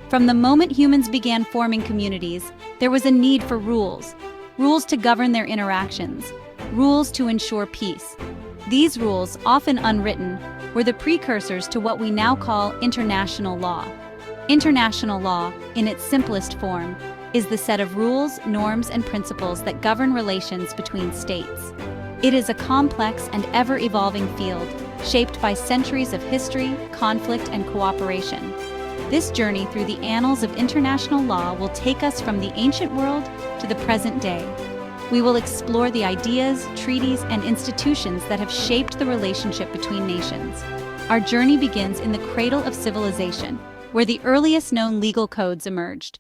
From the moment humans began forming communities, there was a need for rules. Rules to govern their interactions. Rules to ensure peace. These rules, often unwritten, were the precursors to what we now call international law. International law, in its simplest form, is the set of rules, norms, and principles that govern relations between states. It is a complex and ever-evolving field, shaped by centuries of history, conflict, and cooperation. This journey through the annals of international law will take us from the ancient world to the present day. We will explore the ideas, treaties, and institutions that have shaped the relationship between nations. Our journey begins in the cradle of civilization, where the earliest known legal codes emerged.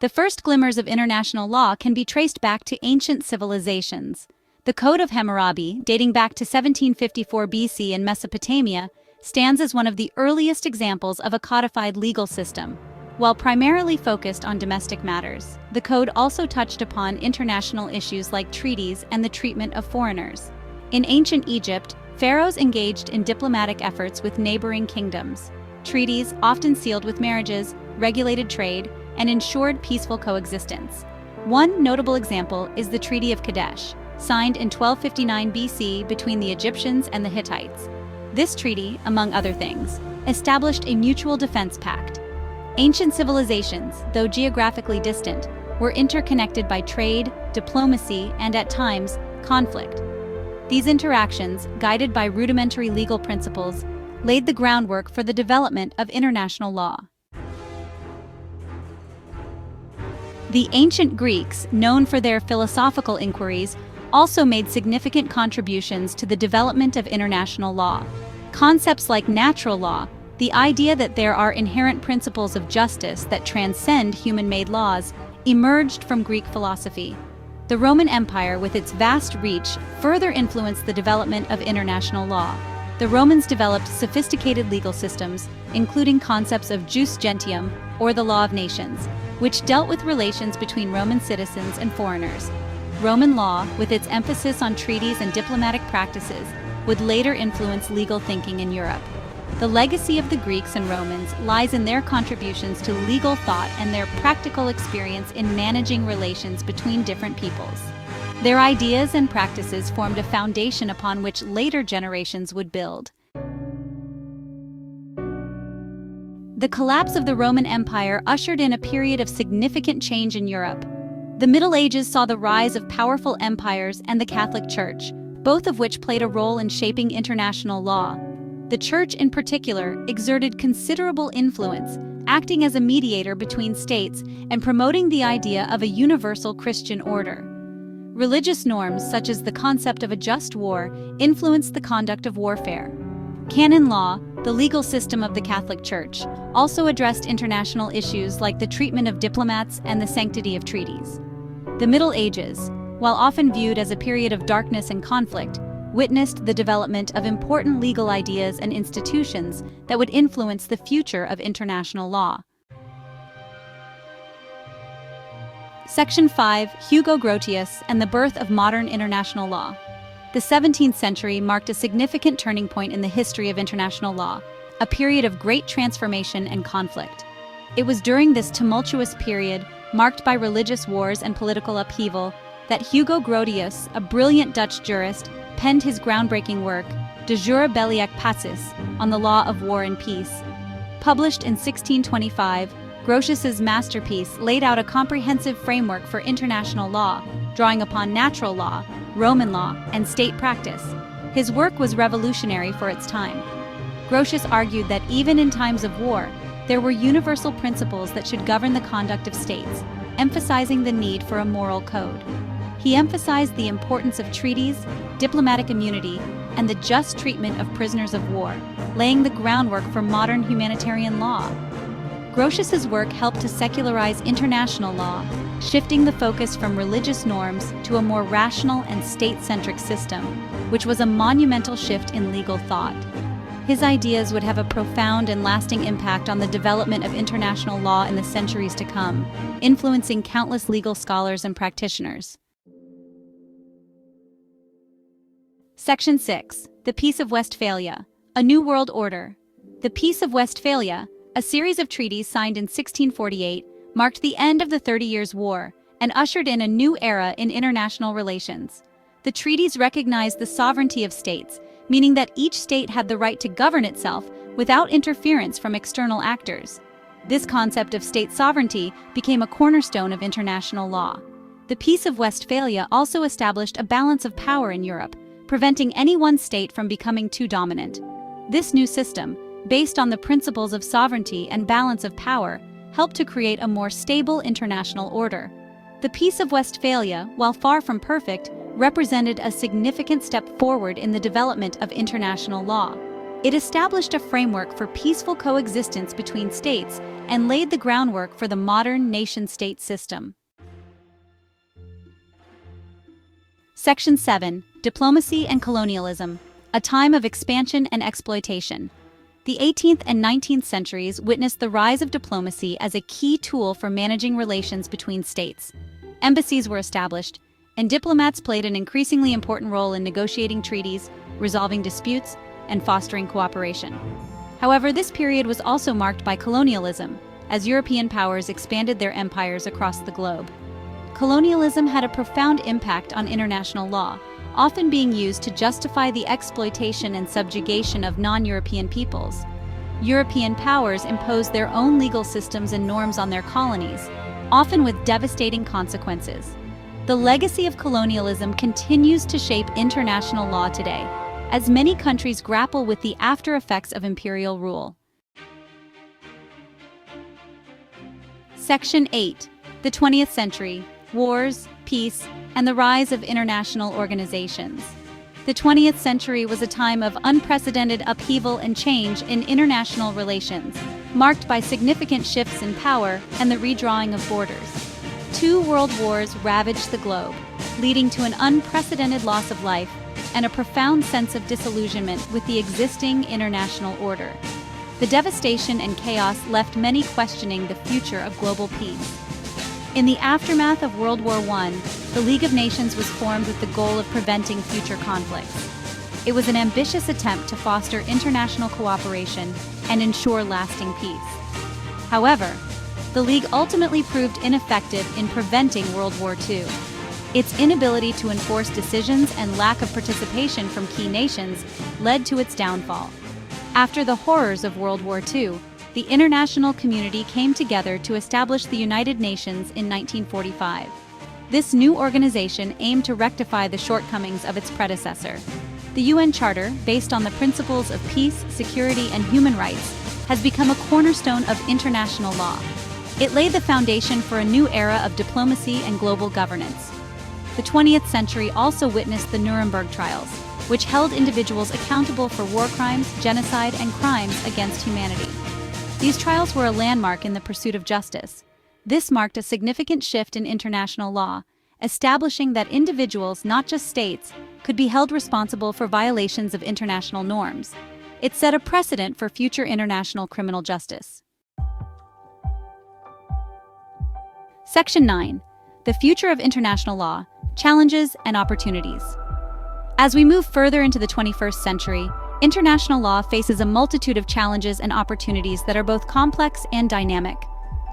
The first glimmers of international law can be traced back to ancient civilizations. The Code of Hammurabi, dating back to 1754 BC in Mesopotamia, stands as one of the earliest examples of a codified legal system. While primarily focused on domestic matters, the code also touched upon international issues like treaties and the treatment of foreigners. In ancient Egypt, pharaohs engaged in diplomatic efforts with neighboring kingdoms. Treaties, often sealed with marriages, regulated trade, and ensured peaceful coexistence. One notable example is the Treaty of Kadesh, signed in 1259 BC between the Egyptians and the Hittites. This treaty, among other things, established a mutual defense pact. Ancient civilizations, though geographically distant, were interconnected by trade, diplomacy, and at times, conflict. These interactions, guided by rudimentary legal principles, laid the groundwork for the development of international law. The ancient Greeks, known for their philosophical inquiries, also made significant contributions to the development of international law. Concepts like natural law, the idea that there are inherent principles of justice that transcend human-made laws, emerged from Greek philosophy. The Roman Empire, with its vast reach, further influenced the development of international law. The Romans developed sophisticated legal systems, including concepts of jus gentium, or the law of nations, which dealt with relations between Roman citizens and foreigners. Roman law, with its emphasis on treaties and diplomatic practices, would later influence legal thinking in Europe. The legacy of the Greeks and Romans lies in their contributions to legal thought and their practical experience in managing relations between different peoples. Their ideas and practices formed a foundation upon which later generations would build. The collapse of the Roman Empire ushered in a period of significant change in Europe. The Middle Ages saw the rise of powerful empires and the Catholic Church, both of which played a role in shaping international law. The Church, in particular, exerted considerable influence, acting as a mediator between states and promoting the idea of a universal Christian order. Religious norms, such as the concept of a just war, influenced the conduct of warfare. Canon law, the legal system of the Catholic Church, also addressed international issues like the treatment of diplomats and the sanctity of treaties. The Middle Ages, while often viewed as a period of darkness and conflict, witnessed the development of important legal ideas and institutions that would influence the future of international law. Section 5, Hugo Grotius and the birth of modern international law. The 17th century marked a significant turning point in the history of international law, a period of great transformation and conflict. It was during this tumultuous period, marked by religious wars and political upheaval, that Hugo Grotius, a brilliant Dutch jurist, penned his groundbreaking work, De Jure Belli ac Pacis, on the law of war and peace. Published in 1625, Grotius's masterpiece laid out a comprehensive framework for international law, drawing upon natural law, Roman law, and state practice. His work was revolutionary for its time. Grotius argued that even in times of war, there were universal principles that should govern the conduct of states, emphasizing the need for a moral code. He emphasized the importance of treaties, diplomatic immunity, and the just treatment of prisoners of war, laying the groundwork for modern humanitarian law. Grotius's work helped to secularize international law, shifting the focus from religious norms to a more rational and state-centric system, which was a monumental shift in legal thought. His ideas would have a profound and lasting impact on the development of international law in the centuries to come, influencing countless legal scholars and practitioners. Section 6, the Peace of Westphalia, a New World Order. The Peace of Westphalia, a series of treaties signed in 1648, marked the end of the 30 Years' War and ushered in a new era in international relations. The treaties recognized the sovereignty of states, meaning that each state had the right to govern itself without interference from external actors. This concept of state sovereignty became a cornerstone of international law. The Peace of Westphalia also established a balance of power in Europe, preventing any one state from becoming too dominant. This new system, based on the principles of sovereignty and balance of power, helped to create a more stable international order. The Peace of Westphalia, while far from perfect, represented a significant step forward in the development of international law. It established a framework for peaceful coexistence between states and laid the groundwork for the modern nation-state system. Section 7. Diplomacy and Colonialism, a time of expansion and exploitation. The 18th and 19th centuries witnessed the rise of diplomacy as a key tool for managing relations between states. Embassies were established, and diplomats played an increasingly important role in negotiating treaties, resolving disputes, and fostering cooperation. However, this period was also marked by colonialism, as European powers expanded their empires across the globe. Colonialism had a profound impact on international law, often being used to justify the exploitation and subjugation of non-European peoples. European powers imposed their own legal systems and norms on their colonies, often with devastating consequences. The legacy of colonialism continues to shape international law today, as many countries grapple with the after-effects of imperial rule. Section 8. The 20th century. Wars, peace, and the rise of international organizations. The 20th century was a time of unprecedented upheaval and change in international relations, marked by significant shifts in power and the redrawing of borders. 2 world wars ravaged the globe, leading to an unprecedented loss of life and a profound sense of disillusionment with the existing international order. The devastation and chaos left many questioning the future of global peace. In the aftermath of World War I, the League of Nations was formed with the goal of preventing future conflicts. It was an ambitious attempt to foster international cooperation and ensure lasting peace. However, the League ultimately proved ineffective in preventing World War II. Its inability to enforce decisions and lack of participation from key nations led to its downfall. After the horrors of World War II, the international community came together to establish the United Nations in 1945. This new organization aimed to rectify the shortcomings of its predecessor. The UN Charter, based on the principles of peace, security, and human rights, has become a cornerstone of international law. It laid the foundation for a new era of diplomacy and global governance. The 20th century also witnessed the Nuremberg trials, which held individuals accountable for war crimes, genocide, and crimes against humanity. These trials were a landmark in the pursuit of justice. This marked a significant shift in international law, establishing that individuals, not just states, could be held responsible for violations of international norms. It set a precedent for future international criminal justice. Section 9. The Future of International Law, Challenges and Opportunities. As we move further into the 21st century, international law faces a multitude of challenges and opportunities that are both complex and dynamic.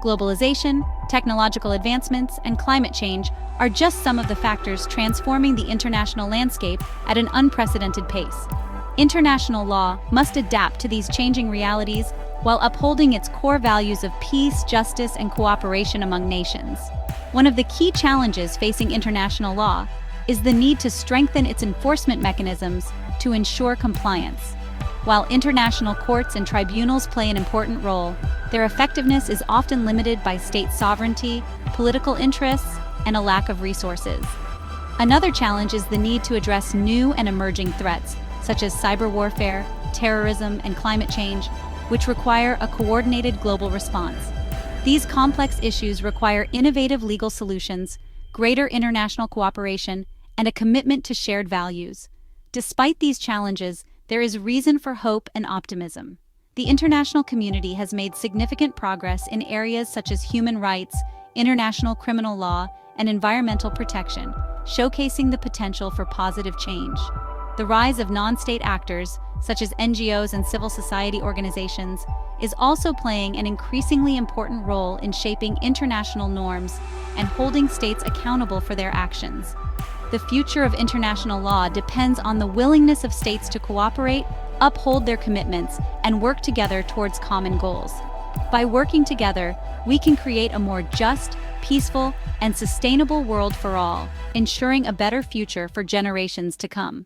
Globalization, technological advancements, and climate change are just some of the factors transforming the international landscape at an unprecedented pace. International law must adapt to these changing realities while upholding its core values of peace, justice, and cooperation among nations. One of the key challenges facing international law is the need to strengthen its enforcement mechanisms to ensure compliance. While international courts and tribunals play an important role, their effectiveness is often limited by state sovereignty, political interests, and a lack of resources. Another challenge is the need to address new and emerging threats, such as cyber warfare, terrorism, and climate change, which require a coordinated global response. These complex issues require innovative legal solutions, greater international cooperation, and a commitment to shared values. Despite these challenges, there is reason for hope and optimism. The international community has made significant progress in areas such as human rights, international criminal law, and environmental protection, showcasing the potential for positive change. The rise of non-state actors, such as NGOs and civil society organizations, is also playing an increasingly important role in shaping international norms and holding states accountable for their actions. The future of international law depends on the willingness of states to cooperate, uphold their commitments, and work together towards common goals. By working together, we can create a more just, peaceful, and sustainable world for all, ensuring a better future for generations to come.